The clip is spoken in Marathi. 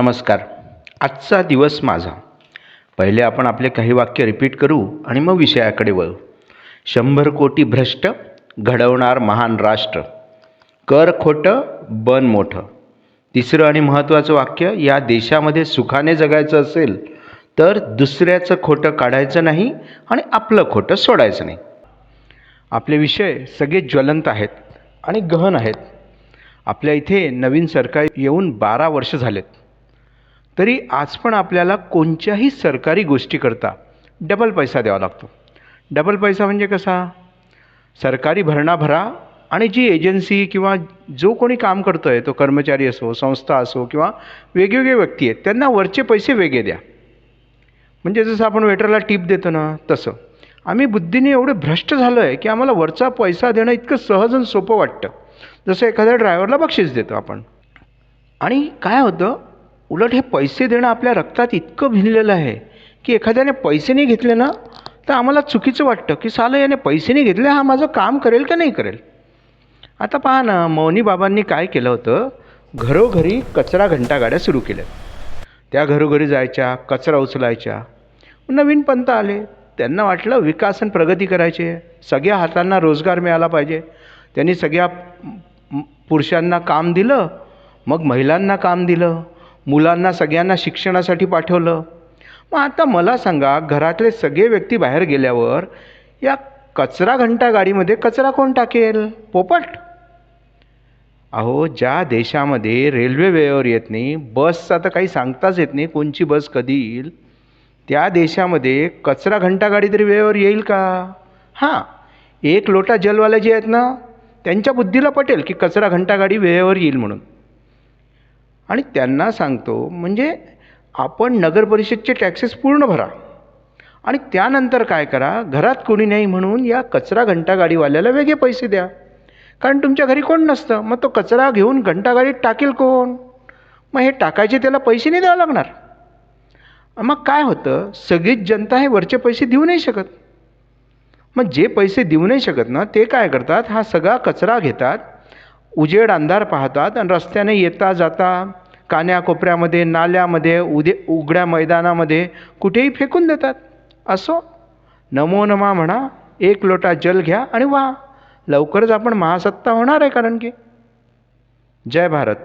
नमस्कार. आजचा दिवस माझा. पहिले आपण आपले काही वाक्य रिपीट करू आणि मग विषयाकडे वळू. 100 कोटी भ्रष्ट घडवणार महान राष्ट्र. कर खोटं बन मोठं. तिसरं आणि महत्त्वाचं वाक्य, या देशामध्ये सुखाने जगायचं असेल तर दुसऱ्याचं खोटं काढायचं नाही आणि आपलं खोटं सोडायचं नाही. आपले विषय सगळे ज्वलंत आहेत आणि गहन आहेत. आपल्या इथे नवीन सरकार येऊन 12 वर्ष झालेत, तरी आज पण आपल्याला कोणत्याही सरकारी गोष्टीकरता डबल पैसा द्यावा लागतो. डबल पैसा म्हणजे कसा? सरकारी भरणा भरा आणि जी एजन्सी किंवा जो कोणी काम करतो आहे, तो कर्मचारी असो, संस्था असो किंवा वेगवेगळे व्यक्ती आहेत, त्यांना वरचे पैसे वेगळे द्या. म्हणजे जसं आपण वेटरला टीप देतो ना, तसं आम्ही बुद्धीने एवढे भ्रष्ट झालो आहे की आम्हाला वरचा पैसा देणं इतकं सहज आणि सोपं वाटतं, जसं एखाद्या ड्रायव्हरला बक्षीस देतो आपण. आणि काय होतं, उलट हे पैसे देणं आपल्या रक्तात इतकं भिनलेलं आहे की एखाद्याने पैसे नाही घेतले ना, तर आम्हाला चुकीचं वाटतं की सालं याने पैसे नाही घेतले, हा माझं काम करेल का नाही करेल. आता पहा ना, मौनी बाबांनी काय केलं होतं, घरोघरी कचरा घंटागाड्या सुरू केल्या. त्या घरोघरी जायच्या, कचरा उचलायच्या. नवीन पंत आले, त्यांना वाटलं विकास आणि प्रगती करायची आहे, सगळ्या हातांना रोजगार मिळाला पाहिजे. त्यांनी सगळ्या पुरुषांना काम दिलं, मग महिलांना काम दिलं, मुलांना सगळ्यांना शिक्षणासाठी पाठवलं. मग आता मला सांगा, घरातले सगळे व्यक्ती बाहेर गेल्यावर या कचरा घंटा गाडीमध्ये कचरा कोण टाकेल? पोपट. अहो, ज्या देशामध्ये रेल्वे वेळेवर येत नाही, बसचा तर काही सांगताच येत नाही कोणची बस कधी येईल, त्या देशामध्ये कचरा घंटा गाडी तरी वेळेवर येईल का? हां, एक लोटा जलवाले जे आहेत ना, त्यांच्या बुद्धीला पटेल की कचरा घंटा गाडी वेळेवर येईल म्हणून. आणि त्यांना सांगतो, म्हणजे आपण नगर परिषदचे टॅक्सेस पूर्ण भरा आणि त्यानंतर काय करा, घरात कोणी नाही म्हणून या कचरा घंटा गाडीवाल्याला वेगळे पैसे द्या. कारण तुमच्या घरी कोण नसतं, मग तो कचरा घेऊन घंटागाडीत टाकेल कोण? मग हे टाकायचे त्याला पैसे नाही द्यावे लागणार. मग काय होतं, सगळीच जनता हे वरचे पैसे देऊ नाही शकत. मग जे पैसे देऊ नाही शकत ना, ते काय करतात, हा सगळा कचरा घेतात, उजेड अंधार पाहतात आणि रस्त्याने येता जाता कान्याकोपऱ्यामध्ये, नाल्यामध्ये, उघड्या मैदानामध्ये कुठेही फेकून देतात. असो, नमो नमा म्हणा, एक लोटा जल घ्या आणि वा, लवकरच आपण महासत्ता होणार आहे. कारण की जय भारत.